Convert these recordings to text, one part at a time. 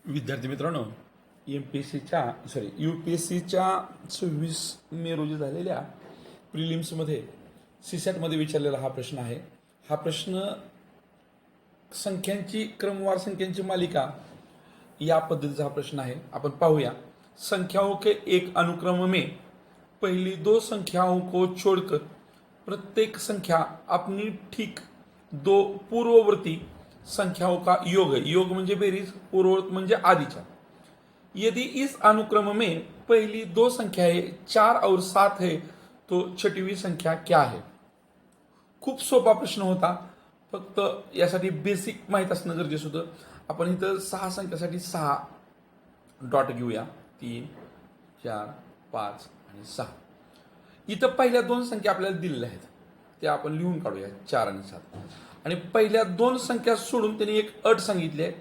विद्यार्थी मित्रांनो, UPSCच्या 26 मे रोजी झालेल्या प्रिलिम्समध्ये सीसॅटमध्ये विचारलेला हा प्रश्न आहे. हा प्रश्न क्रमवार संख्यांची मालिका या पद्धतीचा हा प्रश्न आहे. आपण पाहूया. संख्याओं के एक अनुक्रम में पहली दो संख्याओं को छोड़कर प्रत्येक संख्या अपनी ठीक दो पूर्ववर्ती संख्याओं का योग है. योग म्हणजे बेरीज, पूर्ववर्त म्हणजे आधीच्या. यदि इस अनुक्रम में पहली दो संख्याएं 4 और 7 है तो छठवीं संख्या क्या है. खूप सोपा प्रश्न होता. फक्त यासाठी बेसिक माहीत असणं गरजेचं होतं. आपण इथं 6 संख्यासाठी 6 डॉट घेऊया. 3, 4, 5 आणि 6. इथं पहिल्या दोन संख्या आपल्याला दिलेल्या आहेत, त्या आपण लिहून काढूया, 4 आणि 7. आणि पहिल्या दोन संख्या सोडून त्यांनी एक अट सांगितली आहे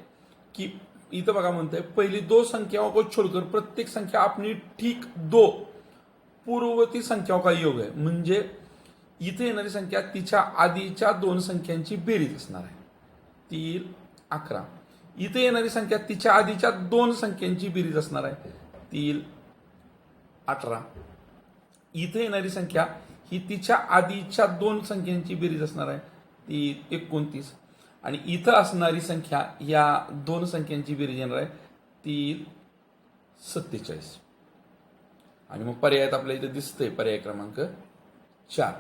की इथं बघा म्हणतंय, पहिली दो संख्याओं को छोड़कर प्रत्येक संख्या अपनी ठीक दो पूर्ववर्ती संख्याओं का योग आहे. म्हणजे इथे येणारी संख्या तिच्या आधीच्या दोन संख्यांची बेरीज असणार आहे. 3, 11. इथे येणारी संख्या तिच्या आधीच्या दोन संख्यांची बेरीज असणार आहे. 3, 18. इथे येणारी संख्या ही तिच्या आधीच्या दोन संख्यांची बेरीज असणार आहे. 3, 29. आणि इथं असणारी संख्या या दोन संख्यांची बेरीज येणार आहे. 3, 47. आणि मग पर्यायात आपल्या इथे दिसतंय पर्याय क्रमांक 4.